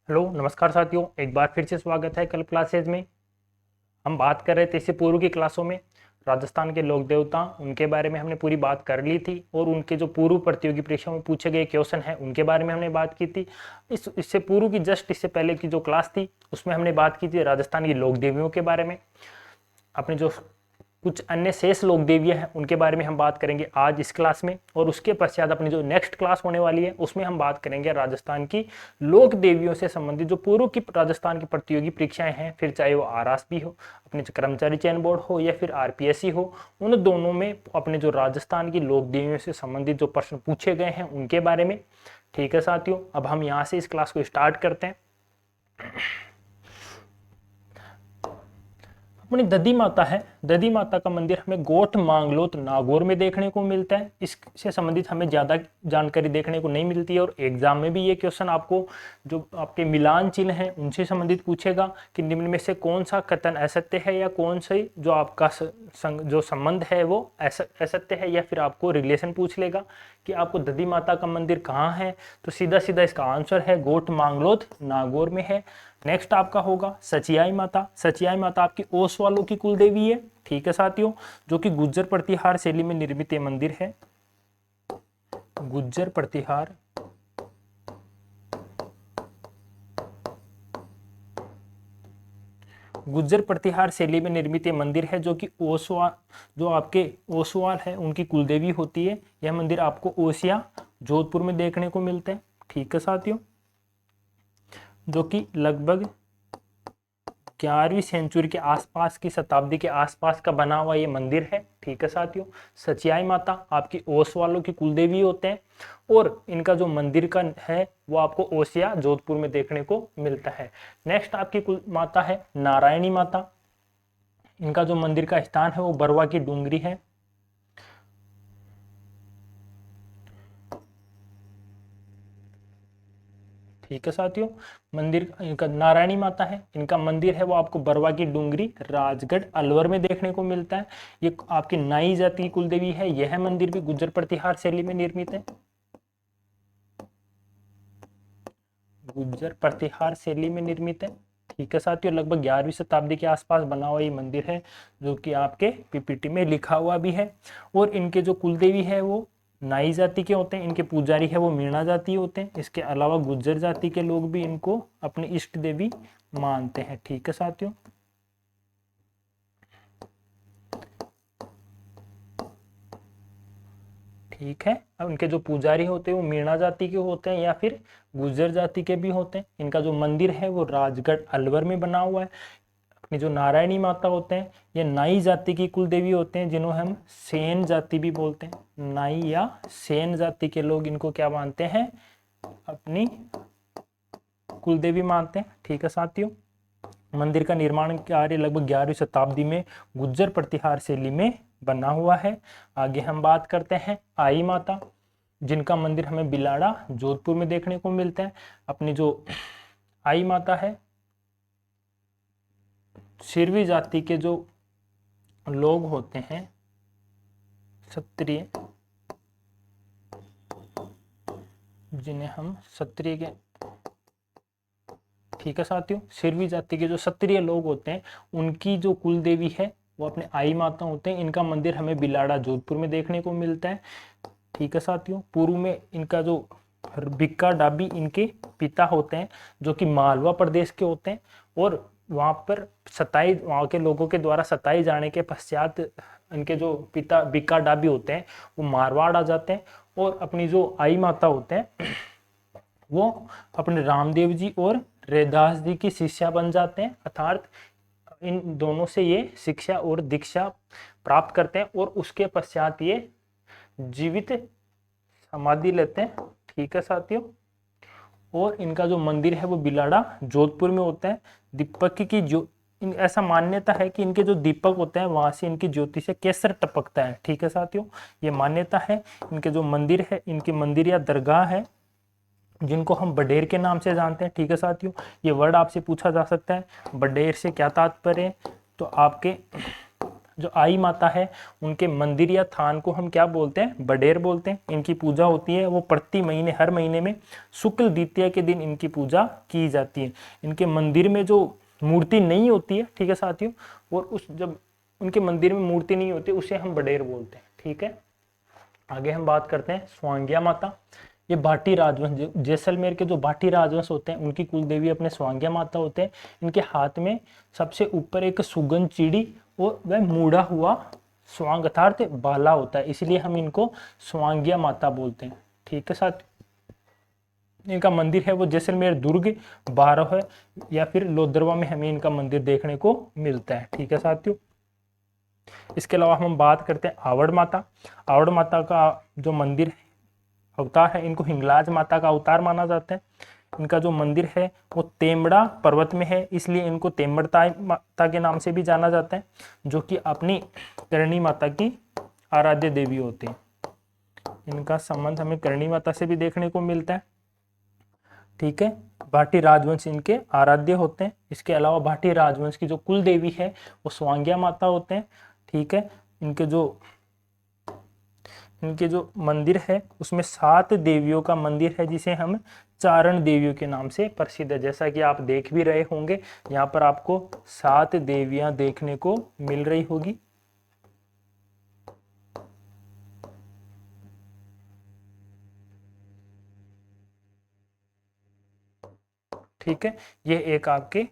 Hello नमस्कार साथियों, एक बार फिर से स्वागत है। कल क्लासेज में हम बात कर रहे थे, इससे पूर्व की क्लासों में राजस्थान के लोक देवता उनके बारे में हमने पूरी बात कर ली थी और उनके जो पूर्व प्रतियोगी परीक्षा में पूछे गए क्वेश्चन हैं उनके बारे में हमने बात की थी। इससे पूर्व की इससे पहले की जो क्लास थी उसमें हमने बात की थी राजस्थान की लोक देवियों के बारे में। अपने जो कुछ अन्य शेष लोक देवियाँ हैं उनके बारे में हम बात करेंगे आज इस क्लास में, और उसके पश्चात अपनी जो नेक्स्ट क्लास होने वाली है उसमें हम बात करेंगे राजस्थान की लोक देवियों से संबंधित जो पूर्व की राजस्थान की प्रतियोगी परीक्षाएं हैं, फिर चाहे वो आरआरबी हो, अपने जो कर्मचारी चयन बोर्ड हो, या फिर आरपीएससी हो, उन दोनों में अपने जो राजस्थान की लोक देवियों से संबंधित जो प्रश्न पूछे गए हैं उनके बारे में। ठीक है साथियों, अब हम यहाँ से इस क्लास को स्टार्ट करते हैं। अपनी दधी माता है, दधी माता का मंदिर हमें गोठ मांगलोत नागौर में देखने को मिलता है। इससे संबंधित हमें ज़्यादा जानकारी देखने को नहीं मिलती है और एग्जाम में भी ये क्वेश्चन आपको जो आपके मिलान चिन्ह हैं उनसे संबंधित पूछेगा कि निम्न में से कौन सा कथन असत्य है या कौन सी जो आपका जो संबंध है वो असत्य है, या फिर आपको रिलेशन पूछ लेगा कि आपको दधी माता का मंदिर कहाँ है। तो सीधा सीधा इसका आंसर है गोठ मांगलोत नागौर में है। नेक्स्ट आपका होगा सचियाई माता। सचियाई माता आपकी ओस वालों की कुल देवी है। ठीक है साथियों, जो कि गुज्जर प्रतिहार शैली में निर्मित ये मंदिर है। गुज्जर प्रतिहार गुज्जर प्रतिहार शैली में निर्मित ये मंदिर है, जो कि ओसवाल जो आपके ओसवाल है उनकी कुलदेवी होती है। यह मंदिर आपको ओसिया जोधपुर में देखने को मिलते हैं। ठीक है साथियों, जो कि लगभग 11वीं सेंचुरी के आसपास की शताब्दी के आसपास का बना हुआ ये मंदिर है। ठीक है साथियों, सचियाई माता आपकी ओस वालों की कुलदेवी होते हैं और इनका जो मंदिर का है वो आपको ओसिया जोधपुर में देखने को मिलता है। नेक्स्ट आपकी कुल माता है नारायणी माता। इनका जो मंदिर का स्थान है वो बरवा की डूंगरी है। ठीक है साथियों, मंदिर इनका नारायणी माता है, इनका मंदिर है वो आपको बरवा की डूंगरी राजगढ़ अलवर में देखने को मिलता है। ये आपकी नाई जाति की कुल देवी है। यह मंदिर भी गुज्जर प्रतिहार शैली में निर्मित है। गुज्जर प्रतिहार शैली में निर्मित है। ठीक है साथियों, लगभग 11वीं शताब्दी के आसपास बना हुआ ये मंदिर है, जो कि आपके पीपीटी में लिखा हुआ भी है। और इनके जो कुलदेवी है वो नाई जाति के होते हैं, इनके पुजारी है वो मीणा जाति होते हैं। इसके अलावा गुज्जर जाति के लोग भी इनको अपनी इष्ट देवी मानते हैं। ठीक है साथियों, ठीक है। अब इनके जो पुजारी होते हैं वो मीणा जाति के होते हैं या फिर गुज्जर जाति के भी होते हैं। इनका जो मंदिर है वो राजगढ़ अलवर में बना हुआ है। अपनी जो नारायणी माता होते हैं ये नाई जाति की कुल देवी होते हैं, जिन्हों हम सेन जाति भी बोलते हैं। नाई या सेन जाति के लोग इनको क्या मानते हैं, अपनी कुल देवी मानते हैं। ठीक है साथियों, मंदिर का निर्माण कार्य लगभग 11वीं शताब्दी में गुज्जर प्रतिहार शैली में बना हुआ है। आगे हम बात करते हैं आई माता, जिनका मंदिर हमें बिलाड़ा जोधपुर में देखने को मिलता है। अपनी जो आई माता है, सिरवी जाति के जो लोग होते हैं क्षत्रिय, जिन्हें हम क्षत्रिय के, ठीक है साथियों, सिरवी जाति के जो क्षत्रिय लोग होते हैं उनकी जो कुल देवी है वो अपने आई माता होते हैं। इनका मंदिर हमें बिलाड़ा जोधपुर में देखने को मिलता है। ठीक है साथियों, पूर्व में इनका जो बिक्का डाबी इनके पिता होते हैं, जो कि मालवा प्रदेश के होते हैं, और वहाँ पर वहाँ के लोगों के द्वारा सताए जाने के पश्चात इनके जो पिता बिक्का डाबी होते हैं वो मारवाड़ आ जाते हैं, और अपनी जो आई माता होते हैं वो अपने रामदेव जी और रैदास जी की शिष्या बन जाते हैं। अर्थात इन दोनों से ये शिक्षा और दीक्षा प्राप्त करते हैं और उसके पश्चात ये जीवित समाधि लेते हैं। ठीक है साथियों, और इनका जो मंदिर है वो बिलाड़ा जोधपुर में होता है। दीपक की जो ऐसा मान्यता है कि इनके जो दीपक होते हैं वहां से इनकी ज्योति से केसर टपकता है। ठीक है साथियों, ये मान्यता है। इनके जो मंदिर है, इनके मंदिर या दरगाह है जिनको हम बडेर के नाम से जानते हैं। ठीक है साथियों, ये वर्ड आपसे पूछा जा सकता है, बडेर से क्या तात्पर्य है। तो आपके जो आई माता है उनके मंदिर या थान को हम क्या बोलते हैं, बडेर बोलते हैं। इनकी पूजा होती है वो प्रति महीने, हर महीने में शुक्ल द्वितीया के दिन इनकी पूजा की जाती है। इनके मंदिर में जो मूर्ति नहीं होती है, ठीक है साथियों, और उस जब उनके मंदिर में मूर्ति नहीं होती उसे हम बडेर बोलते हैं। ठीक है, आगे हम बात करते हैं स्वांग्या माता। ये भाटी राजवंश, जैसलमेर के जो भाटी राजवंश होते हैं उनकी कुल देवी अपने स्वांग्या माता होते हैं। इनके हाथ में सबसे ऊपर एक सुगंध चिड़ी और वह मुड़ा हुआ स्वांग अर्थात बाला होता है, इसलिए हम इनको स्वांग्या माता बोलते हैं। ठीक है साथ, इनका मंदिर है वो जैसलमेर दुर्ग 12 है या फिर लोदरवा में हमें इनका मंदिर देखने को मिलता है। ठीक है साथियों, इसके अलावा हम बात करते हैं आवड़ माता। आवड़ माता का जो मंदिर अवतार है, इनको हिंगलाज माता का अवतार माना जाता है। इनका जो मंदिर है वो तेमड़ा पर्वत में है, इसलिए इनको तेमड़ता माता के नाम से भी जाना जाता है, जो कि अपनी करणी माता की आराध्य देवी होती है। इनका संबंध हमें करणी माता से भी देखने को मिलता है। ठीक है, भाटी राजवंश इनके आराध्य होते हैं। इसके अलावा भाटी राजवंश की जो कुल देवी है वो स्वांग्या माता होते हैं। ठीक है, इनके जो मंदिर है उसमें 7 देवियों का मंदिर है, जिसे हम चारण देवियों के नाम से प्रसिद्ध है। जैसा कि आप देख भी रहे होंगे, यहाँ पर आपको 7 देवियां देखने को मिल रही होगी। ठीक है, ये एक आपके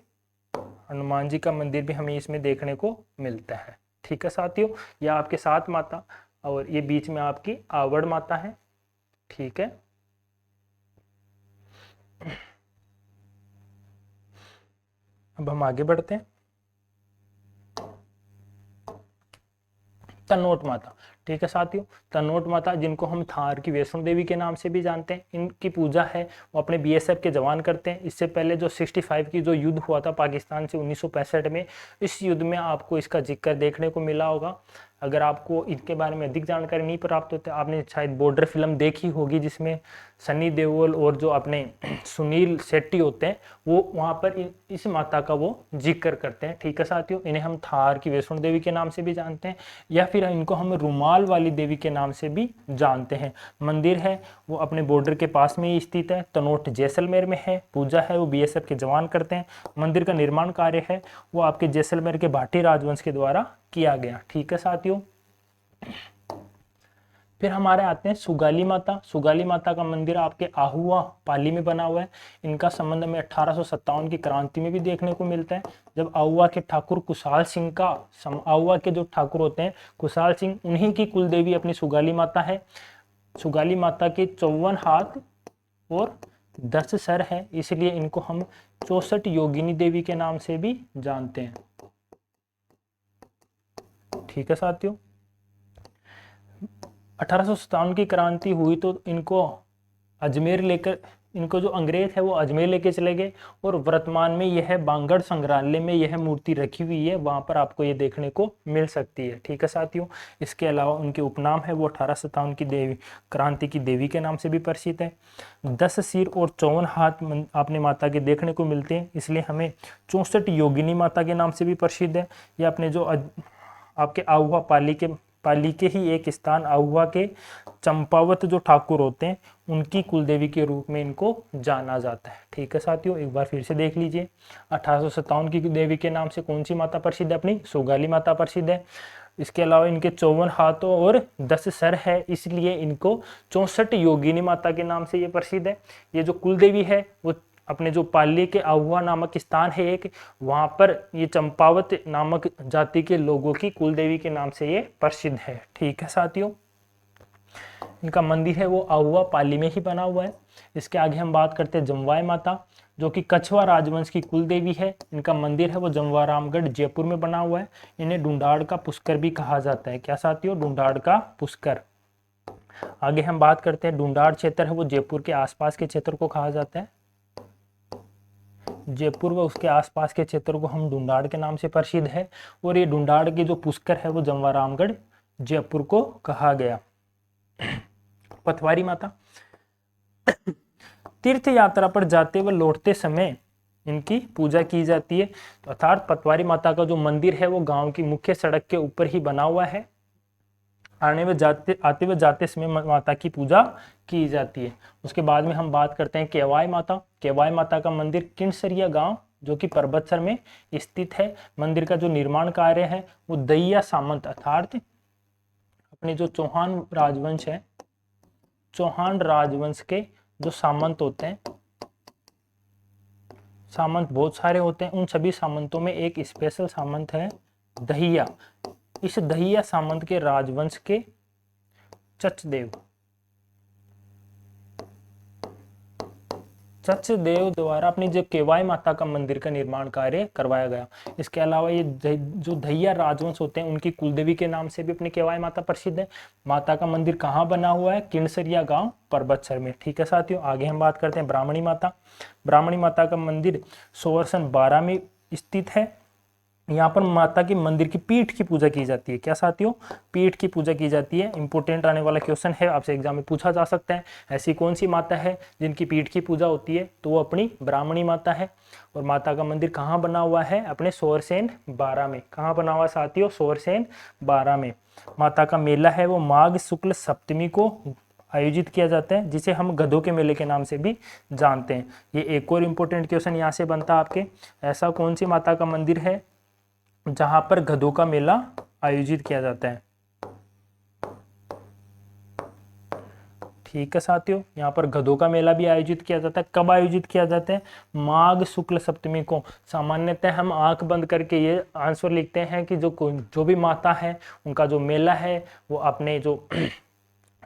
हनुमान जी का मंदिर भी हमें इसमें देखने को मिलता है। ठीक है साथियों, यह आपके 7 माता और ये बीच में आपकी आवड़ माता है। ठीक है, अब हम आगे बढ़ते हैं। तनोट माता। ठीक है साथियों, तनोट माता जिनको हम थार की वैष्णो देवी के नाम से भी जानते हैं, इनकी पूजा है वो अपने बीएसएफ के जवान करते हैं। इससे पहले जो 65 की जो युद्ध हुआ था पाकिस्तान से 1965 में, इस युद्ध में आपको इसका जिक्र देखने को मिला होगा। अगर आपको इनके बारे में अधिक जानकारी नहीं प्राप्त होती, आपने शायद बॉर्डर फिल्म देखी होगी जिसमें सनी देओल और जो अपने सुनील शेट्टी होते हैं वो वहाँ पर इस माता का वो जिक्र करते हैं। ठीक है साथियों, इन्हें हम थार की वैष्णो देवी के नाम से भी जानते हैं या फिर इनको हम रुमाल वाली देवी के नाम से भी जानते हैं। मंदिर है वो अपने बॉर्डर के पास में ही स्थित है, तनोट जैसलमेर में है। पूजा है वो बीएसएफ के जवान करते हैं। मंदिर का निर्माण कार्य है वो आपके जैसलमेर के भाटी राजवंश के द्वारा किया गया। ठीक है साथियों, फिर हमारे आते हैं सुगाली माता। सुगाली माता का मंदिर आपके आहुआ पाली में बना हुआ है। इनका संबंध हमें 1857 की क्रांति में भी देखने को मिलता है, जब आहुआ के ठाकुर कुशाल सिंह का आहुआ के जो ठाकुर होते हैं कुशाल सिंह, उन्हीं की कुल देवी अपनी सुगाली माता है। सुगाली माता के 54 हाथ और 10 सर है, इसलिए इनको हम 64 योगिनी देवी के नाम से भी जानते हैं। ठीक है साथियों, 1857 की क्रांति हुई तो इनको जो अंग्रेज है वो अजमेर लेके चले गए और वर्तमान में यह बांगड़ संग्रहालय में यह मूर्ति रखी हुई है, वहां पर आपको ये देखने को मिल सकती है। ठीक है साथियों, इसके अलावा उनके उपनाम है वो 1857 की देवी क्रांति की देवी के नाम से भी प्रसिद्ध है। 10 सिर और 54 हाथ आपने माता के देखने को मिलते हैं, इसलिए हमें 64 योगिनी माता के नाम से भी प्रसिद्ध है। यह अपने जो आपके आहुआ पाली के ही एक स्थान आहुआ के चंपावत जो ठाकुर होते हैं उनकी कुलदेवी के रूप में इनको जाना जाता है। ठीक है साथियों, एक बार फिर से देख लीजिए, 1857 की देवी के नाम से कौन सी माता प्रसिद्ध है, अपनी सुगाली माता प्रसिद्ध है। इसके अलावा इनके 54 हाथों और 10 सर है, इसलिए इनको 64 योगिनी माता के नाम से ये प्रसिद्ध है। ये जो कुलदेवी है वो अपने जो पाली के आहुआ नामक स्थान है एक, वहां पर ये चंपावत नामक जाति के लोगों की कुलदेवी के नाम से ये प्रसिद्ध है। ठीक है साथियों, इनका मंदिर है वो आहुआ पाली में ही बना हुआ है। इसके आगे हम बात करते हैं जमवाय माता, जो कि कछवा राजवंश की कुलदेवी है। इनका मंदिर है वो जमवारामगढ़ जयपुर में बना हुआ है। इन्हें ढूंढाड़ का पुष्कर भी कहा जाता है। क्या साथियों, ढूंढाड़ का पुष्कर। आगे हम बात करते हैं ढूंढाड़ क्षेत्र है वो जयपुर के आसपास के क्षेत्र को कहा जाता है। जयपुर व उसके आसपास के क्षेत्र को हम ढूंढाड़ के नाम से प्रसिद्ध है और ये ढूंढाड़ के जो पुष्कर है वो जमवारामगढ़ जयपुर को कहा गया। पथवारी माता, तीर्थ यात्रा पर जाते व लौटते समय इनकी पूजा की जाती है। तो अर्थात पटवारी माता का जो मंदिर है वो गांव की मुख्य सड़क के ऊपर ही बना हुआ है। आते व जाते समय माता की पूजा की जाती है। उसके बाद में हम बात करते हैं केवाई माता। केवाई माता का मंदिर किनसरिया गांव जो कि परबतसर में स्थित है। मंदिर का जो निर्माण कार्य है वो दैया सामंत अर्थात अपने जो चौहान राजवंश है, चौहान राजवंश के जो सामंत होते हैं, सामंत बहुत सारे होते हैं, उन सभी सामंतों में एक स्पेशल सामंत है दहिया। इस दहिया सामंत के राजवंश के चचदेव द्वारा अपनी जो केवाई माता का मंदिर का निर्माण कार्य करवाया गया। इसके अलावा ये जो दहिया राजवंश होते हैं उनकी कुलदेवी के नाम से भी अपनी केवाई माता प्रसिद्ध है। माता का मंदिर कहाँ बना हुआ है? किनसरिया गांव परबतसर में। ठीक है साथियों, आगे हम बात करते हैं ब्राह्मणी माता। ब्राह्मणी माता का मंदिर सोरसन 12 में स्थित है। यहाँ पर माता की मंदिर की पीठ की पूजा की जाती है। क्या साथियों? पीठ की पूजा की जाती है। इंपोर्टेंट आने वाला क्वेश्चन है, आपसे एग्जाम में पूछा जा सकता है। ऐसी कौन सी माता है जिनकी पीठ की पूजा होती है? तो वो अपनी ब्राह्मणी माता है। और माता का मंदिर कहाँ बना हुआ है? अपने सोरसेन 12 में। कहाँ बना हुआ साथियों? सोरसेन 12 में। माता का मेला है वो माघ शुक्ल सप्तमी को आयोजित किया जाता है, जिसे हम गधों के मेले के नाम से भी जानते हैं। ये एक और इम्पोर्टेंट क्वेश्चन यहाँ से बनता है आपके, ऐसा कौन सी माता का मंदिर है जहां पर गधों का मेला आयोजित किया जाता है? ठीक है साथियों, यहाँ पर गधों का मेला भी आयोजित किया जाता है। कब आयोजित किया जाता है? माघ शुक्ल सप्तमी को। सामान्यतः हम आंख बंद करके ये आंसर लिखते हैं कि जो भी माता है उनका जो मेला है वो अपने जो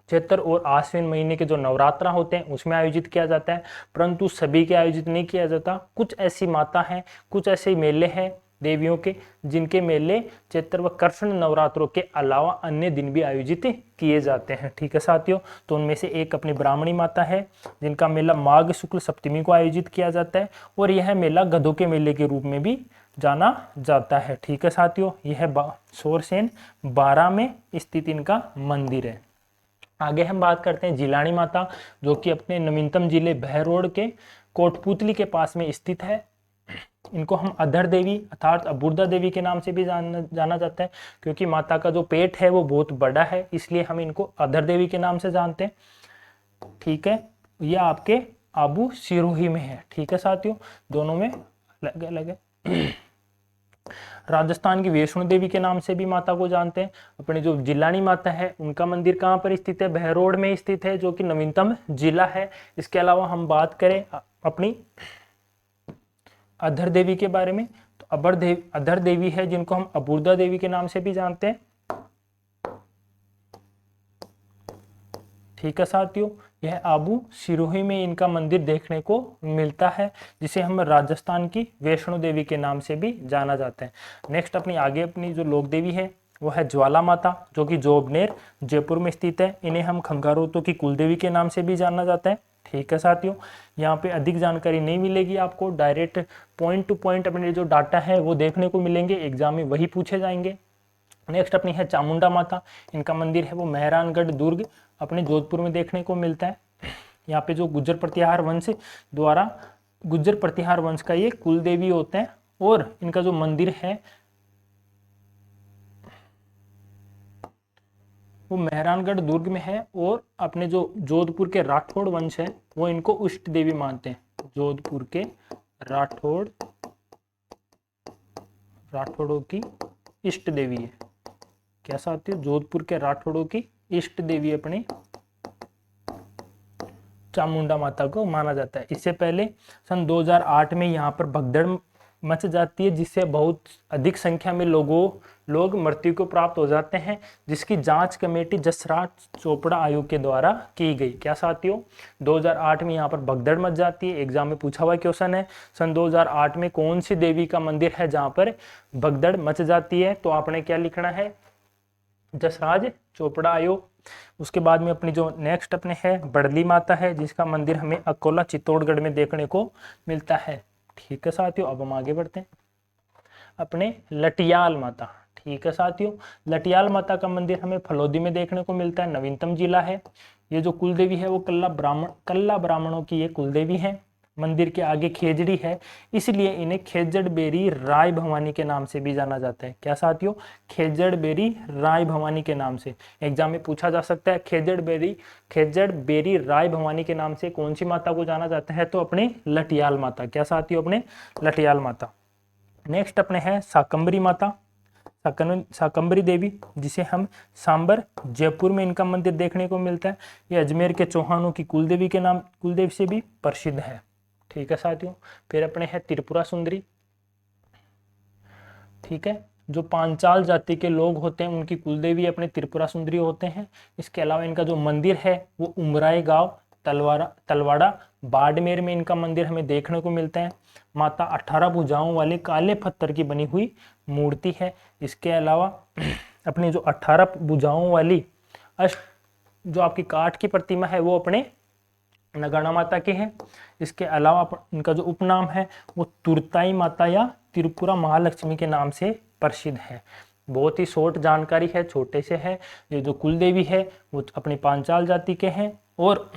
चैत्र और आश्विन महीने के जो नवरात्रा होते हैं उसमें आयोजित किया जाता है, परंतु सभी के आयोजित नहीं किया जाता। कुछ ऐसी माता हैं, कुछ ऐसे मेले हैं देवियों के जिनके मेले चैत्र व कृष्ण नवरात्रों के अलावा अन्य दिन भी आयोजित किए जाते हैं। ठीक है साथियों, तो उनमें से एक अपनी ब्राह्मणी माता है जिनका मेला माघ शुक्ल सप्तमी को आयोजित किया जाता है, और यह मेला गधों के मेले के रूप में भी जाना जाता है। ठीक है साथियों, यह सोरसेन 12 में स्थित इनका मंदिर है। आगे हम बात करते हैं जिलानी माता, जो कि अपने नवीनतम जिले बहरोड के कोटपुतली के पास में स्थित है। इनको हम अधर देवी अर्थात अबुर्दा देवी के नाम से भी जाना जाता है, क्योंकि माता का जो पेट है वो बहुत बड़ा है, इसलिए हम इनको अधर देवी के नाम से जानते हैं। ठीक है, यह आपके आबू सिरोही में है। ठीक है साथियों, दोनों में अलग अलग है। राजस्थान की वैष्णो देवी के नाम से भी माता को जानते हैं। अपनी जो जिलानी माता है उनका मंदिर कहाँ पर स्थित है? बहरोड में स्थित है, जो कि नवीनतम जिला है। इसके अलावा हम बात करें अपनी अधर देवी के बारे में, तो अधर देवी है जिनको हम अबुर्दा देवी के नाम से भी जानते हैं। ठीक है साथियों, यह आबू सिरोही में इनका मंदिर देखने को मिलता है, जिसे हम राजस्थान की वैष्णो देवी के नाम से भी जाना जाता है। नेक्स्ट अपनी जो लोक देवी है वो है ज्वाला माता, जो कि जोबनेर जयपुर में स्थित है। इन्हें हम खंगारोतों की कुलदेवी के नाम से भी जाना जाता है। ठीक है साथियों, यहाँ पे अधिक जानकारी नहीं मिलेगी आपको, डायरेक्ट पॉइंट टू पॉइंट अपने जो डाटा है वो देखने को मिलेंगे, एग्जाम में वही पूछे जाएंगे। नेक्स्ट अपनी है चामुंडा माता। इनका मंदिर है वो मेहरानगढ़ दुर्ग अपने जोधपुर में देखने को मिलता है। यहाँ पे जो गुज्जर प्रतिहार वंश द्वारा गुज्जर प्रतिहार वंश का ये कुल देवी होते हैं, और इनका जो मंदिर है वो मेहरानगढ़ दुर्ग में है, और अपने जो जोधपुर के राठौड़ वंश है वो इनको इष्ट देवी मानते हैं। जोधपुर के राठौड़ों की इष्ट देवी है। क्या साथियों? जोधपुर के राठौड़ों की इष्ट देवी अपनी चामुंडा माता को माना जाता है। इससे पहले सन 2008 में यहाँ पर भगदड़ मच जाती है, जिससे बहुत अधिक संख्या में लोग मृत्यु को प्राप्त हो जाते हैं, जिसकी जांच कमेटी जसराज चोपड़ा आयोग के द्वारा की गई। क्या साथियों? 2008 में यहाँ पर भगदड़ मच जाती है। एग्जाम में पूछा हुआ क्वेश्चन है, सन 2008 में कौन सी देवी का मंदिर है जहाँ पर भगदड़ मच जाती है? तो आपने क्या लिखना है? जसराज चोपड़ा आयोग। उसके बाद में अपनी जो नेक्स्ट अपने है बड़ली माता है, जिसका मंदिर हमें अकोला चित्तौड़गढ़ में देखने को मिलता है। ठीक है साथियों, अब हम आगे बढ़ते हैं अपने लटियाल माता। ठीक है साथियों, लटियाल माता का मंदिर हमें फलोदी में देखने को मिलता है, नवीनतम जिला है। ये जो कुलदेवी है वो कल्ला ब्राह्मणों की ये कुलदेवी है। मंदिर के आगे खेजड़ी है, इसलिए इन्हें खेजड़बेरी राय भवानी के नाम से भी जाना जाता है। क्या साथियों? खेजड़बेरी राय भवानी के नाम से एग्जाम में पूछा जा सकता है। खेजड़बेरी राय भवानी के नाम से कौन सी माता को जाना जाता है? तो अपने लठियाल माता। क्या साथियों? अपने लठियाल माता। नेक्स्ट अपने है शाकंभरी माता, शाकंभरी देवी, जिसे हम सांबर जयपुर में इनका मंदिर देखने को मिलता है। ये अजमेर के चौहानों की कुलदेवी से भी प्रसिद्ध है। ठीक है साथियों। फिर अपने है त्रिपुरा सुंदरी। ठीक है, जो पांचाल जाति के लोग होते हैं उनकी कुलदेवी अपने त्रिपुरा सुंदरी होते हैं। इसके अलावा इनका जो मंदिर है वो उमराई गांव तलवाड़ा बाड़मेर में इनका मंदिर हमें देखने को मिलता है। माता 18 भुजाओं वाले काले पत्थर की बनी हुई मूर्ति है। इसके अलावा अपनी जो 18 भुजाओं वाली जो आपकी काठ की प्रतिमा है वो अपने नगाना माता की है। इसके अलावा इनका जो उपनाम है वो तुरताई माता या त्रिपुरा महालक्ष्मी के नाम से प्रसिद्ध है। बहुत ही शॉर्ट जानकारी है, छोटे से है। ये जो कुलदेवी है वो अपनी पांचाल जाति के हैं और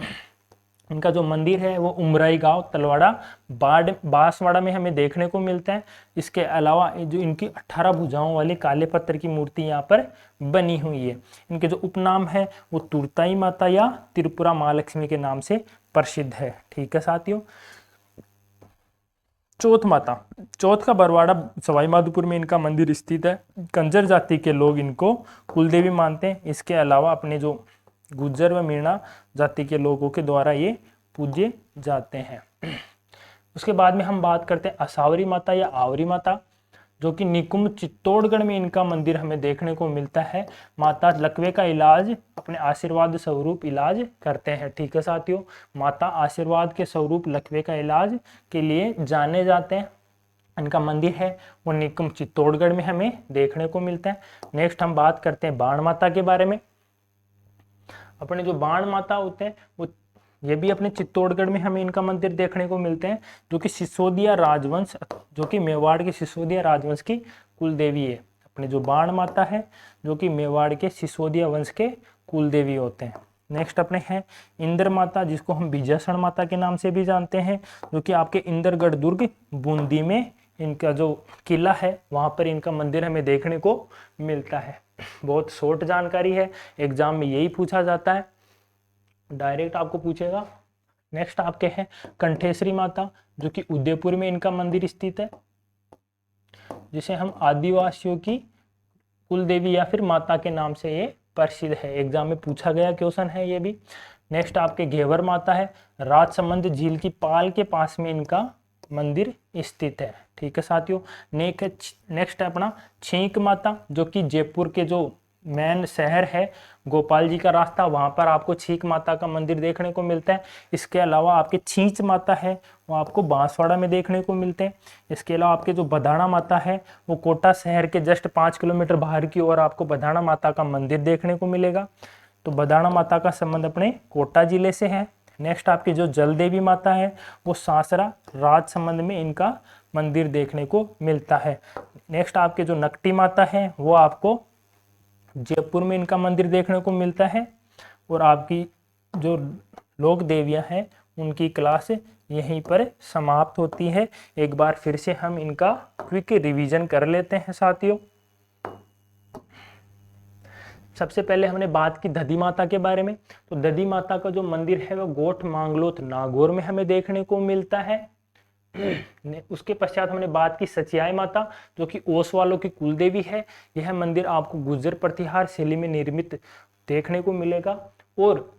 इनका जो मंदिर है वो उमराई गांव तलवाड़ा बांसवाड़ा में हमें देखने को मिलता है। इसके अलावा जो इनकी 18 भुजाओं वाली काले पत्थर की मूर्ति यहाँ पर बनी हुई है। इनके जो उपनाम है वो तुरताई माता या त्रिपुरा महालक्ष्मी के नाम से प्रसिद्ध है। ठीक है साथियों। चौथ माता, चौथ का बरवाड़ा सवाई माधोपुर में इनका मंदिर स्थित है। कंजर जाति के लोग इनको कुलदेवी मानते हैं। इसके अलावा अपने जो गुज्जर व मीणा जाति के लोगों के द्वारा ये पूजे जाते हैं। उसके बाद में हम बात करते हैं असावरी माता या आवरी माता, जो कि निकुंभ चित्तौड़गढ़ में इनका मंदिर हमें देखने को मिलता है। माता लकवे का इलाज अपने आशीर्वाद स्वरूप इलाज करते हैं। ठीक है साथियों, माता आशीर्वाद के स्वरूप लकवे का इलाज के लिए जाने जाते हैं। इनका मंदिर है वो निकुंभ चित्तौड़गढ़ में हमें देखने को मिलता है। नेक्स्ट हम बात करते हैं बाण माता के बारे में। अपने जो बाण माता होते हैं वो ये भी अपने चित्तौड़गढ़ में हमें इनका मंदिर देखने को मिलते हैं, जो कि सिसोदिया राजवंश, जो कि मेवाड़ के सिसोदिया राजवंश की कुलदेवी है। अपने जो बाण माता है जो कि मेवाड़ के सिसोदिया वंश के कुलदेवी होते हैं। नेक्स्ट अपने हैं इंद्र माता, जिसको हम बिजासन माता के नाम से भी जानते हैं, जो कि आपके इंद्रगढ़ दुर्ग बूंदी में इनका जो किला है वहां पर इनका मंदिर हमें देखने को मिलता है। बहुत शॉर्ट जानकारी है, एग्जाम में यही पूछा जाता है, डायरेक्ट आपको पूछेगा। नेक्स्ट आपके हैं कंठेश्वरी माता, जो कि उदयपुर में इनका मंदिर स्थित है, जिसे हम आदिवासियों की कुलदेवी या फिर माता के नाम से ये प्रसिद्ध है। एग्जाम में पूछा गया क्वेश्चन है ये भी। नेक्स्ट आपके घेवर माता है, राजसमंद झील की पाल के पास में इनका मंदिर स्थित है। ठीक है साथियों। नेक्स्ट है अपना छींक माता, जो कि जयपुर के जो मेन शहर है गोपाल जी का रास्ता, वहां पर आपको छींक माता का मंदिर देखने को मिलता है। इसके अलावा आपके छींच माता है वो आपको बांसवाड़ा में देखने को मिलते हैं। इसके अलावा आपके जो बधाना माता है वो कोटा शहर के जस्ट 5 किलोमीटर बाहर की ओर आपको बधाना माता का मंदिर देखने को मिलेगा। तो बधाना माता का संबंध अपने कोटा जिले से है। नेक्स्ट आपकी जो जलदेवी माता है वो सासरा राजसमंद में इनका मंदिर देखने को मिलता है। नेक्स्ट आपके जो नकटी माता है वो आपको जयपुर में इनका मंदिर देखने को मिलता है। और आपकी जो लोक देवियां हैं उनकी क्लास यहीं पर समाप्त होती है। एक बार फिर से हम इनका क्विक रिवीजन कर लेते हैं साथियों। सबसे पहले हमने बात की दधी माता के बारे में। तो दधी माता का जो मंदिर है वो गोठ मांगलोथ नागौर में हमें देखने को मिलता है। उसके पश्चात हमने बात की सचियाई माता, जो कि ओस वालों की कुलदेवी है। यह मंदिर आपको गुर्जर प्रतिहार शैली में निर्मित देखने को मिलेगा और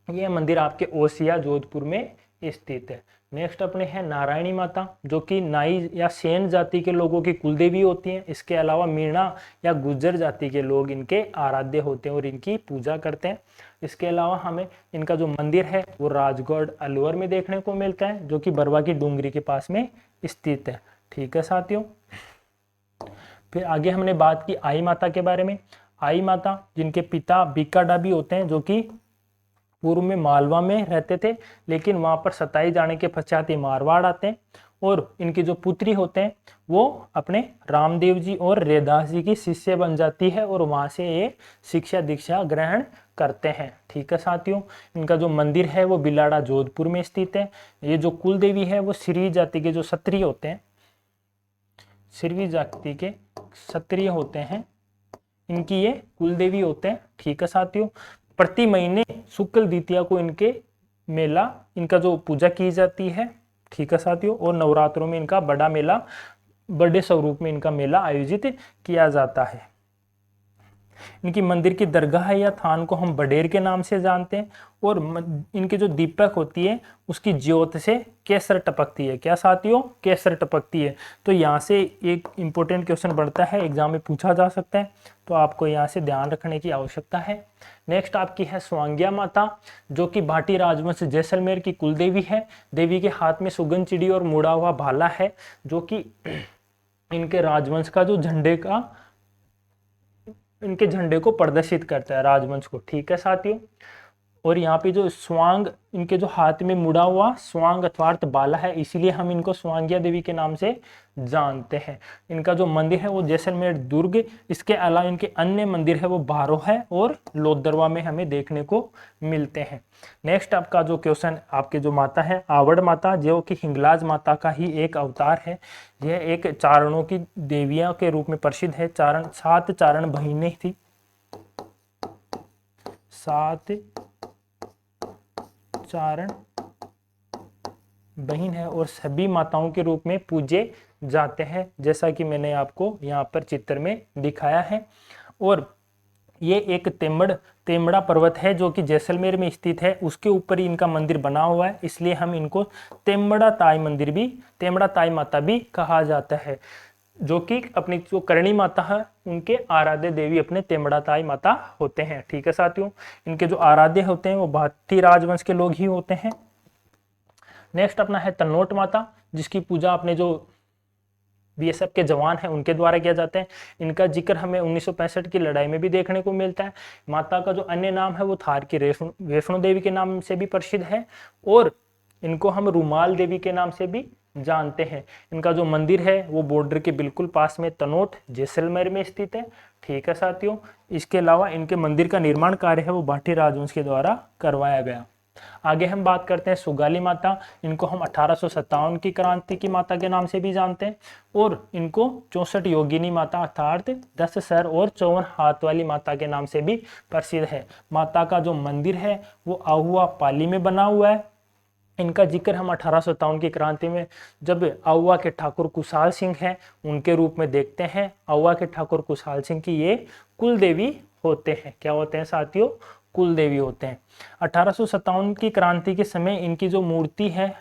यह मंदिर आपके ओसिया जोधपुर में स्थित है। नेक्स्ट अपने हैं नारायणी माता, जो कि नाई या सेन जाति के लोगों की कुलदेवी होती हैं। इसके अलावा मीणा या गुज्जर जाति के लोग इनके आराध्य होते हैं और इनकी पूजा करते हैं। इसके अलावा हमें इनका जो मंदिर है वो राजगढ़ अलवर में देखने को मिलता है, जो कि बरवा की डूंगरी के पास में स्थित है। ठीक है साथियों। फिर आगे हमने बात की आई माता के बारे में। आई माता जिनके पिता बीकाडाबी होते हैं, जो कि पूर्व में मालवा में रहते थे, लेकिन वहां पर सताई जाने के पश्चात ये मारवाड़ आते हैं। और इनकी जो पुत्री होते हैं वो अपने रामदेव जी और रेदास जी की शिष्य बन जाती है और वहां से ये शिक्षा दीक्षा ग्रहण करते हैं। ठीक है साथियों, इनका जो मंदिर है वो बिलाड़ा जोधपुर में स्थित है। ये जो कुल देवी है वो सिरवी जाति के जो क्षत्रिय होते हैं, सिरवी जाति के क्षत्रिय होते हैं, इनकी ये कुल देवी होते हैं। ठीक है साथियों, प्रति महीने शुक्ल द्वितीया को इनके मेला, इनका जो पूजा की जाती है। ठीक है साथियों, और नवरात्रों में इनका बड़ा मेला, बड़े स्वरूप में इनका मेला आयोजित किया जाता है। इनकी मंदिर की दरगाह या थान को हम बडेर के नाम से जानते हैं, और इनके जो दीपक होती है उसकी ज्योत से केसर टपकती है। क्या साथियों, केसर टपकती है। तो यहाँ से एक इम्पोर्टेंट क्वेश्चन बढ़ता है, एग्जाम में पूछा जा सकता है, तो आपको यहाँ से ध्यान रखने की आवश्यकता है। नेक्स्ट आपकी है स्वांग्या माता, जो कि भाटी राजवंश जैसलमेर की कुल देवी है। देवी के हाथ में सुगन चिड़ी और मुड़ा हुआ भाला है, जो कि इनके राजवंश का जो इनके झंडे को प्रदर्शित करता है, राजवंश को। ठीक है साथियों, और यहाँ पे जो स्वांग, इनके जो हाथ में मुड़ा हुआ स्वांग अथवा बाला है, इसीलिए हम इनको स्वांग्या देवी के नाम से जानते हैं। इनका जो मंदिर है वो जैसलमेर दुर्ग, इसके अलावा इनके अन्य मंदिर है वो बारो है और लोदरवा में हमें देखने को मिलते हैं। नेक्स्ट आपका जो क्वेश्चन, आपके जो माता है आवड़ माता, जो कि हिंगलाज माता का ही एक अवतार है। यह एक चारणों की देवियां के रूप में प्रसिद्ध है। 7 चारण बहिनें थी, 7 चारण बहन है, और सभी माताओं के रूप में पूजे जाते हैं, जैसा कि मैंने आपको यहाँ पर चित्र में दिखाया है। और ये एक तेमड़ा पर्वत है जो कि जैसलमेर में स्थित है, उसके ऊपर ही इनका मंदिर बना हुआ है, इसलिए हम इनको तेमड़ा ताई माता भी कहा जाता है, जो कि अपनी जो करणी माता है उनके आराध्य देवी अपने तेमड़ा ताई माता होते हैं। ठीक है साथियों, इनके जो आराध्य होते हैं वो भाटी राजवंश के लोग ही होते हैं। नेक्स्ट अपना है तनोट माता, जिसकी पूजा अपने जो बीएसएफ के जवान हैं उनके द्वारा किया जाता है। इनका जिक्र हमें 1965 की लड़ाई में भी देखने को मिलता है। माता का जो अन्य नाम है वो थार की वैष्णो देवी के नाम से भी प्रसिद्ध है, और इनको हम रूमाल देवी के नाम से भी जानते हैं। इनका जो मंदिर है वो बॉर्डर के बिल्कुल पास में तनोट जैसलमेर में स्थित है। ठीक है साथियों, इसके अलावा इनके मंदिर का निर्माण कार्य है वो भाटी राजवंश के द्वारा करवाया गया। आगे हम बात करते हैं सुगाली माता, इनको हम 1857 की क्रांति की माता के नाम से भी जानते हैं, और इनको 64 योगिनी माता अर्थात 10 सर और 54 हाथ वाली माता के नाम से भी प्रसिद्ध है। माता का जो मंदिर है वो आहुआ पाली में बना हुआ है। इनका जिक्र हम 1857 की क्रांति में जब आहुआ के ठाकुर कुशाल सिंह हैं उनके रूप में देखते हैं। आहुआ के ठाकुर कुशाल सिंह की ये कुल देवी होते हैं। क्या होते हैं साथियों, कुल देवी होते हैं। 1857 की क्रांति के समय इनकी जो मूर्ति है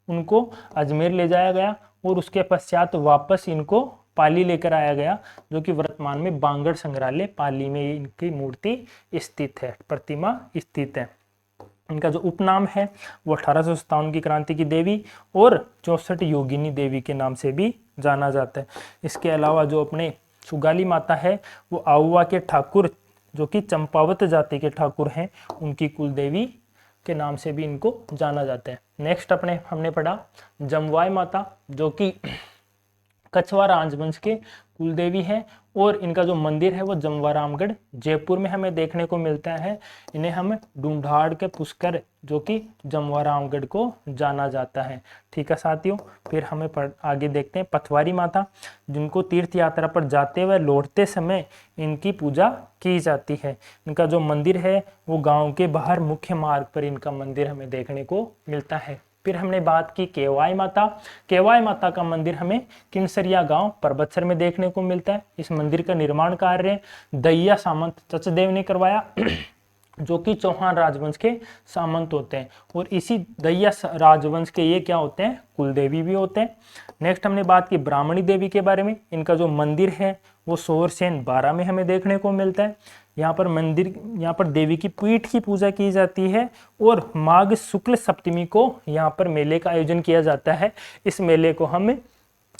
उनको अजमेर ले जाया गया, और उसके पश्चात वापस इनको पाली लेकर आया गया, जो कि वर्तमान में बांगड़ संग्रहालय पाली में इनकी मूर्ति स्थित है, प्रतिमा स्थित है। इनका जो उपनाम है वो 1857 की क्रांति की देवी और 64 योगिनी देवी के नाम से भी जाना जाता है। इसके अलावा जो अपने सुगाली माता है वो आहुआ के ठाकुर, जो कि चंपावत जाति के ठाकुर हैं, उनकी कुल देवी के नाम से भी इनको जाना जाता है। नेक्स्ट हमने पढ़ा जमवाई माता, जो कि कछवा राजवंश के कुल देवी है, और इनका जो मंदिर है वो जमवारामगढ़ जयपुर में हमें देखने को मिलता है। इन्हें हम ढूंढाड़ के पुष्कर, जो कि जमवारामगढ़ को जाना जाता है। ठीक है साथियों, फिर हमें आगे देखते हैं पथवारी माता, जिनको तीर्थ यात्रा पर जाते हुए लौटते समय इनकी पूजा की जाती है। इनका जो मंदिर है वो गाँव के बाहर मुख्य मार्ग पर इनका मंदिर हमें देखने को मिलता है। फिर हमने बात की केवाई माता। केवाई माता का मंदिर हमें किनसरिया गांव परबतसर में देखने को मिलता है। इस मंदिर का निर्माण कार्य दैया सामंत चचदेव ने करवाया, जो कि चौहान राजवंश के सामंत होते हैं, और इसी दैया राजवंश के ये क्या होते हैं, कुलदेवी भी होते हैं। नेक्स्ट हमने बात की ब्राह्मणी देवी के बारे में। इनका जो मंदिर है वो सोरसेन 12 में हमें देखने को मिलता है। यहाँ पर देवी की पीठ की पूजा की जाती है, और माघ शुक्ल सप्तमी को यहाँ पर मेले का आयोजन किया जाता है। इस मेले को हम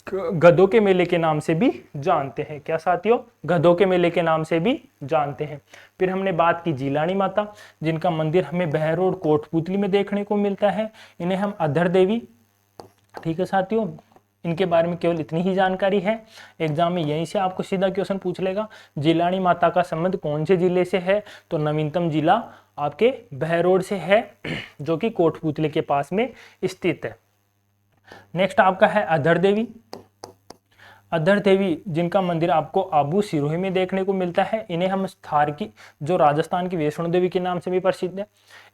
गधों के मेले के नाम से भी जानते हैं। क्या साथियों, गधों के मेले के नाम से भी जानते हैं। फिर हमने बात की जीलानी माता, जिनका मंदिर हमें बहरोड कोटपुतली में देखने को मिलता है। इन्हें हम अधर देवी, ठीक है साथियों, इनके बारे में केवल इतनी ही जानकारी है। एग्जाम में यहीं से आपको सीधा क्वेश्चन पूछ लेगा, जिलानी माता का संबंध कौन से जिले से है, तो नवीनतम जिला आपके बहरोड से है जो कि कोटपुतली के पास में स्थित है। नेक्स्ट आपका है अधर देवी। अधर देवी जिनका मंदिर आपको आबू सिरोही में देखने को मिलता है, इन्हें हम थार की जो राजस्थान की वैष्णो देवी के नाम से भी प्रसिद्ध है।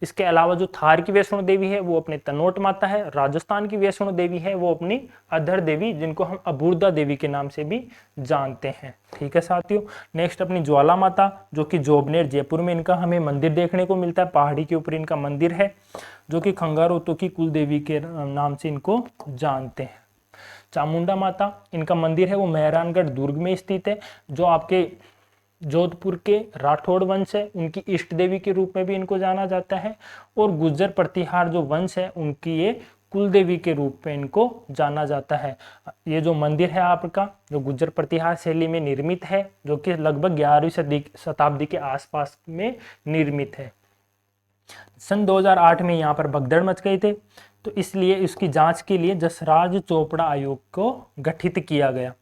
इसके अलावा जो थार की वैष्णो देवी है वो अपने तनोट माता है, राजस्थान की वैष्णो देवी है वो अपनी अधर देवी जिनको हम अबूर्दा देवी के नाम से भी जानते हैं। ठीक है साथियों। नेक्स्ट अपनी ज्वाला माता जो कि जोबनेर जयपुर में इनका हमें मंदिर देखने को मिलता है, पहाड़ी के ऊपर इनका मंदिर है जो कि खंगारोतो की कुल देवी के नाम से इनको जानते हैं। चामुंडा माता इनका मंदिर है वो मेहरानगढ़ दुर्ग में स्थित है, जो आपके जोधपुर के राठौड़ वंश है उनकी इष्ट देवी के रूप में भी इनको जाना जाता है। और गुज्जर प्रतिहार जो वंश है उनकी ये कुल देवी के रूप में इनको जाना जाता है। ये जो मंदिर है आपका जो गुज्जर प्रतिहार शैली में निर्मित है, जो कि लगभग 11वीं शताब्दी के आसपास में निर्मित है। सन 2008 में यहाँ पर भगदड़ मच गए थे, तो इसलिए इसकी जांच के लिए जसराज चोपड़ा आयोग को गठित किया गया।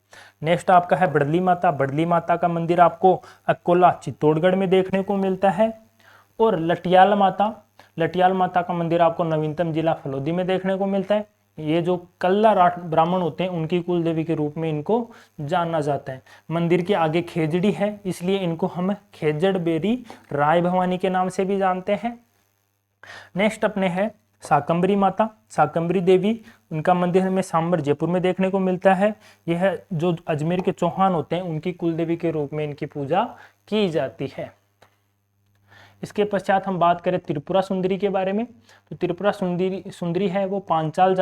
नेक्स्ट आपका है बड़ली माता। बड़ली माता का मंदिर आपको अकोला चित्तौड़गढ़ में देखने को मिलता है। और लटियाल माता का मंदिर आपको नवीनतम जिला फलोदी में देखने को मिलता है। ये जो कल्ला राठ ब्राह्मण होते हैं उनकी कुल देवी के रूप में इनको जाना जाता है। मंदिर के आगे खेजड़ी है, इसलिए इनको हम खेजड़ बेरी राय भवानी के नाम से भी जानते हैं। नेक्स्ट अपने है शाकंभरी माता। शाकंभरी देवी उनका मंदिर हमें सांबर जयपुर में देखने को मिलता है। यह जो अजमेर के चौहान होते हैं उनकी कुल देवी के रूप में इनकी पूजा की जाती है। इसके पश्चात हम बात करें त्रिपुरा सुंदरी के बारे में, तो त्रिपुरा सुंदरी है वो पांचाल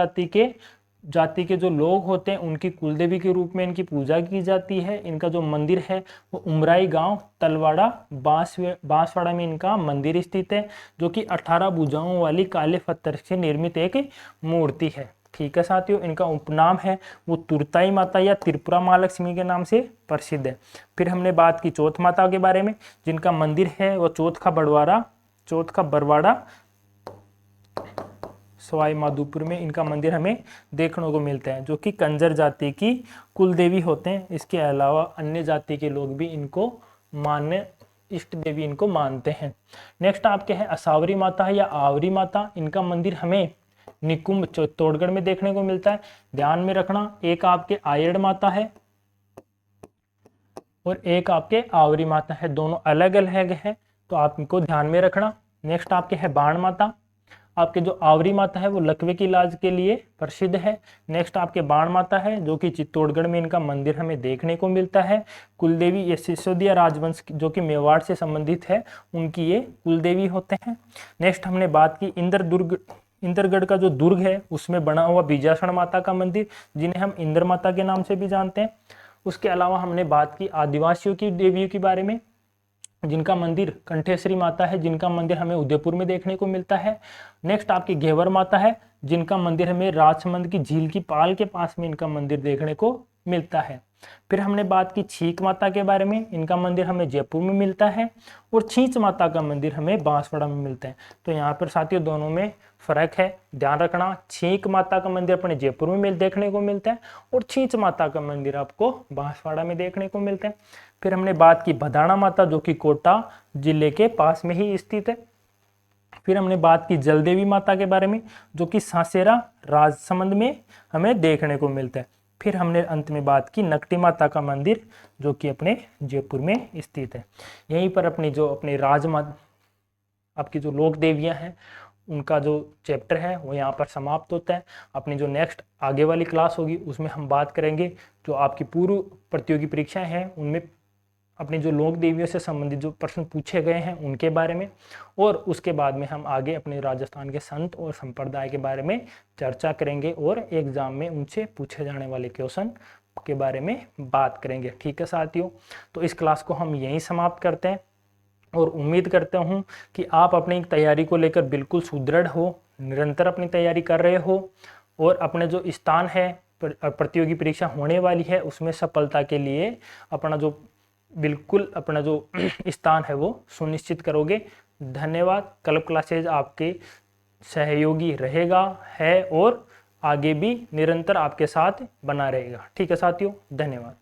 जाति के जो लोग होते हैं उनकी कुलदेवी के रूप में इनकी पूजा की जाती है। इनका जो मंदिर है वो उमराई गांव तलवाड़ा बांसवाड़ा में इनका मंदिर स्थित है, जो कि 18 भुजाओं वाली काले पत्थर से निर्मित एक मूर्ति है। ठीक है साथियों। इनका उपनाम है वो तुरताई माता या त्रिपुरा महालक्ष्मी के नाम से प्रसिद्ध है। फिर हमने बात की चौथ माता के बारे में, जिनका मंदिर है वो चौथ का बरवाड़ा सवाई माधोपुर में इनका मंदिर हमें देखने को मिलता है, जो कि कंजर जाति की कुल देवी होते हैं। इसके अलावा अन्य जाति के लोग भी इनको इष्ट देवी इनको मानते हैं। नेक्स्ट आपके हैं असावरी माता या आवरी माता। इनका मंदिर हमें निकुंभ चित्तौड़गढ़ में देखने को मिलता है। ध्यान में रखना, एक आपके आयड़ माता है और एक आपके आवरी माता है, दोनों अलग अलग है, तो आप इनको ध्यान में रखना। नेक्स्ट आपके है बाण माता। आपके जो आवरी माता है वो लकवे की इलाज के लिए प्रसिद्ध है। नेक्स्ट आपके बाण माता है जो कि चित्तौड़गढ़ में इनका मंदिर हमें देखने को मिलता है। कुलदेवी ये सिसोदिया राजवंश जो कि मेवाड़ से संबंधित है उनकी ये कुलदेवी होते हैं। नेक्स्ट हमने बात की इंद्रगढ़ का जो दुर्ग है उसमें बना हुआ बीजासण माता का मंदिर, जिन्हें हम इंद्र माता के नाम से भी जानते हैं। उसके अलावा हमने बात की आदिवासियों की देवियों के बारे में, जिनका मंदिर कंठेश्वरी माता है, जिनका मंदिर हमें उदयपुर में देखने को मिलता है। नेक्स्ट आपकी घेवर माता है, जिनका मंदिर हमें राजसमंद की झील की पाल के पास में इनका मंदिर देखने को मिलता है। फिर हमने बात की छीक माता के बारे में, इनका मंदिर हमें जयपुर में मिलता है और छींच माता का मंदिर हमें बांसवाड़ा में मिलता है। तो यहाँ पर साथियों दोनों में फर्क है, ध्यान रखना। छींक माता का मंदिर अपने जयपुर में देखने को मिलता है और छींच माता का मंदिर आपको बांसवाड़ा में देखने को मिलता है। फिर हमने बात की भदाना माता जो कि कोटा जिले के पास में ही स्थित है। फिर हमने बात की जलदेवी माता के बारे में, जो कि सासेरा राजसमंद में हमें देखने को मिलता है। फिर हमने अंत में बात की नकटी माता का मंदिर, जो कि अपने जयपुर में स्थित है। यहीं पर अपनी राजमाता आपकी जो लोक देवियां हैं उनका जो चैप्टर है वो यहाँ पर समाप्त होता है। अपनी जो नेक्स्ट आगे वाली क्लास होगी उसमें हम बात करेंगे जो आपकी पूर्व प्रतियोगी परीक्षाएं हैं उनमें अपनी जो लोक देवियों से संबंधित जो प्रश्न पूछे गए हैं उनके बारे में, और उसके बाद में हम आगे अपने राजस्थान के संत और संप्रदाय के बारे में चर्चा करेंगे और एग्जाम में उनसे पूछे जाने वाले क्वेश्चन के बारे में बात करेंगे। ठीक है साथियों, तो इस क्लास को हम यहीं समाप्त करते हैं और उम्मीद करता हूँ कि आप अपनी तैयारी को लेकर बिल्कुल सुदृढ़ हो, निरंतर अपनी तैयारी कर रहे हो और अपने जो स्थान है प्रतियोगी परीक्षा होने वाली है उसमें सफलता के लिए अपना जो स्थान है वो सुनिश्चित करोगे। धन्यवाद। क्लब क्लासेज आपके सहयोगी रहेगा, है और आगे भी निरंतर आपके साथ बना रहेगा। ठीक है साथियों, धन्यवाद।